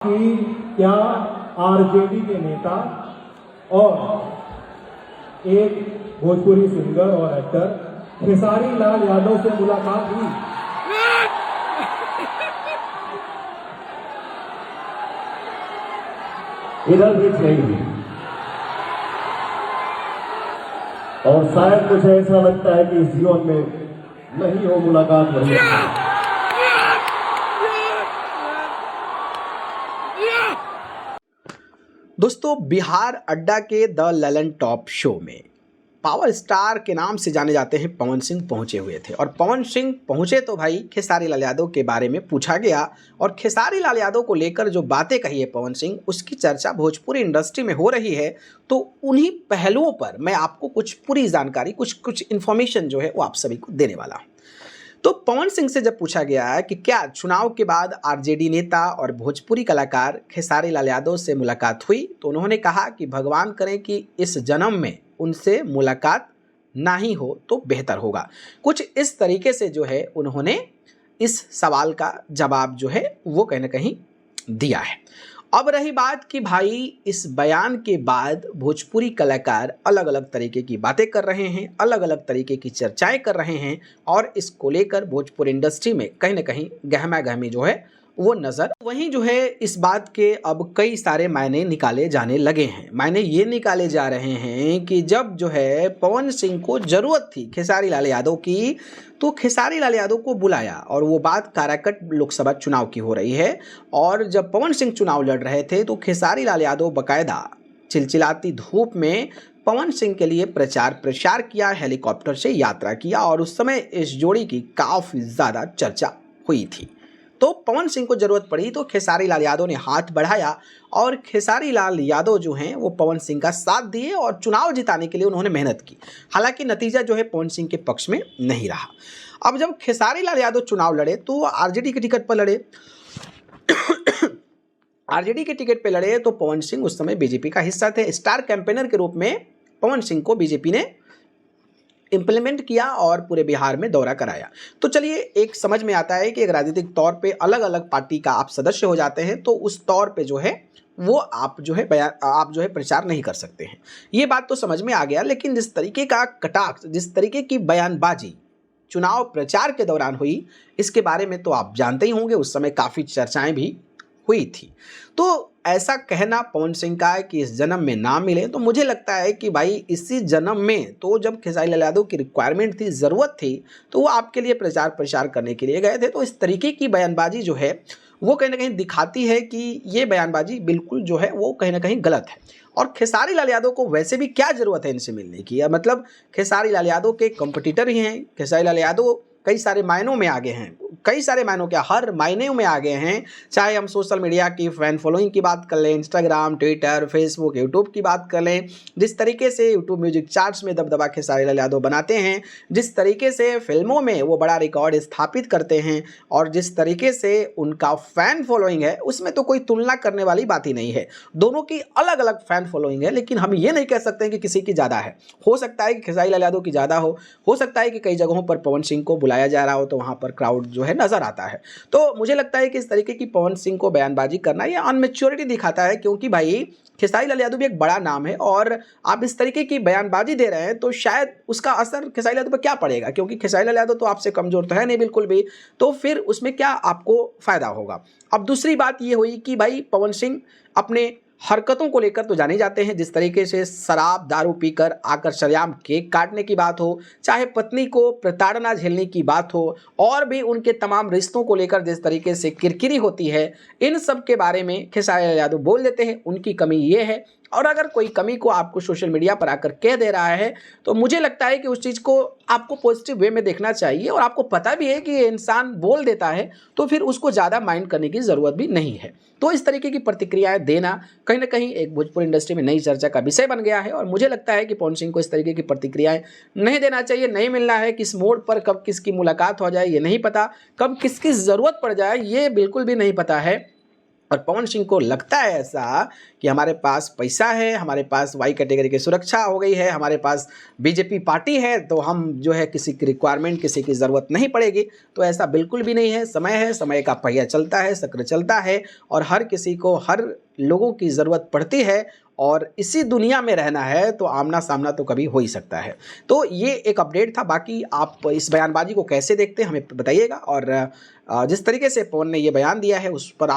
कि क्या आरजेडी के नेता और एक भोजपुरी सिंगर और एक्टर खेसारी लाल यादव से मुलाकात हुई? इधर भी नहीं हुई और शायद मुझे ऐसा लगता है कि इस जीवन में नहीं हो मुलाकात वही। दोस्तों, बिहार अड्डा के द ललन टॉप शो में पावर स्टार के नाम से जाने जाते हैं पवन सिंह पहुंचे हुए थे। और पवन सिंह पहुंचे तो भाई खेसारी लाल यादव के बारे में पूछा गया और खेसारी लाल यादव को लेकर जो बातें कही है पवन सिंह, उसकी चर्चा भोजपुरी इंडस्ट्री में हो रही है। तो उन्हीं पहलुओं पर मैं आपको कुछ पूरी जानकारी, कुछ इन्फॉर्मेशन जो है वो आप सभी को देने वाला हूँ। तो पवन सिंह से जब पूछा गया है कि क्या चुनाव के बाद आरजेडी नेता और भोजपुरी कलाकार खेसारी लाल यादव से मुलाकात हुई, तो उन्होंने कहा कि भगवान करे कि इस जन्म में उनसे मुलाकात ना ही हो तो बेहतर होगा। कुछ इस तरीके से जो है उन्होंने इस सवाल का जवाब जो है वो कहीं ना कहीं दिया है। अब रही बात कि भाई इस बयान के बाद भोजपुरी कलाकार अलग अलग तरीके की बातें कर रहे हैं, अलग अलग तरीके की चर्चाएं कर रहे हैं और इसको लेकर भोजपुरी इंडस्ट्री में कहीं ना कहीं गहमा गहमी जो है वो नज़र। वहीं जो है इस बात के अब कई सारे मायने निकाले जाने लगे हैं। मायने ये निकाले जा रहे हैं कि जब जो है पवन सिंह को ज़रूरत थी खेसारी लाल यादव की, तो खेसारी लाल यादव को बुलाया। और वो बात काराकट लोकसभा चुनाव की हो रही है। और जब पवन सिंह चुनाव लड़ रहे थे तो खेसारी लाल यादव बाकायदा चिलचिलाती धूप में पवन सिंह के लिए प्रचार प्रसार किया, हेलीकॉप्टर से यात्रा किया और उस समय इस जोड़ी की काफ़ी ज़्यादा चर्चा हुई थी। तो पवन सिंह को जरूरत पड़ी तो खेसारी लाल यादव ने हाथ बढ़ाया और खेसारी लाल यादव जो हैं वो पवन सिंह का साथ दिए और चुनाव जिताने के लिए उन्होंने मेहनत की। हालांकि नतीजा जो है पवन सिंह के पक्ष में नहीं रहा। अब जब खेसारी लाल यादव चुनाव लड़े तो आरजेडी के टिकट पर लड़े आरजेडी के टिकट पर लड़े तो पवन सिंह उस समय बीजेपी का हिस्सा थे। स्टार कैंपेनर के रूप में पवन सिंह को बीजेपी ने इम्प्लीमेंट किया और पूरे बिहार में दौरा कराया। तो चलिए, एक समझ में आता है कि एक राजनीतिक तौर पे अलग अलग पार्टी का आप सदस्य हो जाते हैं तो उस तौर पे जो है वो आप जो है प्रचार नहीं कर सकते हैं। ये बात तो समझ में आ गया। लेकिन जिस तरीके का कटाक्ष, जिस तरीके की बयानबाजी चुनाव प्रचार के दौरान हुई, इसके बारे में तो आप जानते ही होंगे। उस समय काफ़ी चर्चाएं भी हुई थी। तो ऐसा कहना पवन सिंह का है कि इस जन्म में ना मिले, तो मुझे लगता है कि भाई इसी जन्म में तो जब खेसारी लाल यादव की रिक्वायरमेंट थी, ज़रूरत थी, तो वो आपके लिए प्रचार प्रसार करने के लिए गए थे। तो इस तरीके की बयानबाजी जो है वो कहीं ना कहीं दिखाती है कि ये बयानबाजी बिल्कुल जो है वो कहीं ना कहीं गलत है। और खेसारी लाल यादव को वैसे भी क्या ज़रूरत है इनसे मिलने की? मतलब खेसारी लाल यादव के कंपटीटर ही हैं। खेसारी लाल यादव कई सारे मायनों में आगे हैं, कई सारे मायनों क्या, हर मायने में आगे हैं। चाहे हम सोशल मीडिया की फैन फॉलोइंग की बात कर लें, इंस्टाग्राम, ट्विटर, फेसबुक, यूट्यूब की बात कर लें, जिस तरीके से यूट्यूब म्यूजिक चार्ट्स में दबदबा खेसारी लाल यादव बनाते हैं, जिस तरीके से फिल्मों में वो बड़ा रिकॉर्ड स्थापित करते हैं और जिस तरीके से उनका फ़ैन फॉलोइंग है, उसमें तो कोई तुलना करने वाली बात ही नहीं है। दोनों की अलग अलग फ़ैन फॉलोइंग है, लेकिन हम ये नहीं कह सकते कि किसी की ज़्यादा है। हो सकता है कि खेसारी लाल यादव की ज़्यादा हो सकता है कि कई जगहों पर पवन सिंह को बुलाया जा रहा हो तो वहाँ पर क्राउड जो है नज़र आता है। तो मुझे लगता है कि इस तरीके की पवन सिंह को बयानबाजी करना ये अनमेच्योरिटी दिखाता है, क्योंकि भाई खेसारी लाल यादव भी एक बड़ा नाम है और आप इस तरीके की बयानबाजी दे रहे हैं तो शायद उसका असर खेसारी लाल यादव पर क्या पड़ेगा, क्योंकि खेसारी लाल यादव तो आपसे कमज़ोर तो है नहीं बिल्कुल भी। तो फिर उसमें क्या आपको फ़ायदा होगा? अब दूसरी बात ये हुई कि भाई पवन सिंह अपने हरकतों को लेकर तो जाने जाते हैं। जिस तरीके से शराब दारू पीकर आकर सरेआम केक काटने की बात हो, चाहे पत्नी को प्रताड़ना झेलने की बात हो, और भी उनके तमाम रिश्तों को लेकर जिस तरीके से किरकिरी होती है, इन सब के बारे में खेसारी लाल यादव बोल देते हैं। उनकी कमी ये है। और अगर कोई कमी को आपको सोशल मीडिया पर आकर कह दे रहा है तो मुझे लगता है कि उस चीज़ को आपको पॉजिटिव वे में देखना चाहिए। और आपको पता भी है कि ये इंसान बोल देता है तो फिर उसको ज़्यादा माइंड करने की ज़रूरत भी नहीं है। तो इस तरीके की प्रतिक्रियाएं देना कहीं ना कहीं एक भोजपुरी इंडस्ट्री में नई चर्चा का विषय बन गया है। और मुझे लगता है कि पवन सिंह को इस तरीके की प्रतिक्रियाएं नहीं देना चाहिए, नहीं मिलना है। किस मोड़ पर कब किसकी मुलाकात हो जाए ये नहीं पता, कब किसकी ज़रूरत पड़ जाए ये बिल्कुल भी नहीं पता है। और पवन सिंह को लगता है ऐसा कि हमारे पास पैसा है, हमारे पास वाई कैटेगरी की सुरक्षा हो गई है, हमारे पास बीजेपी पार्टी है, तो हम जो है किसी की रिक्वायरमेंट, किसी की ज़रूरत नहीं पड़ेगी। तो ऐसा बिल्कुल भी नहीं है। समय का पहिया चलता है, चक्र चलता है और हर किसी को, हर लोगों की ज़रूरत पड़ती है और इसी दुनिया में रहना है तो आमना सामना तो कभी हो ही सकता है। तो ये एक अपडेट था। बाकी आप इस बयानबाजी को कैसे देखते हैं हमें बताइएगा और जिस तरीके से पवन ने ये बयान दिया है उस पर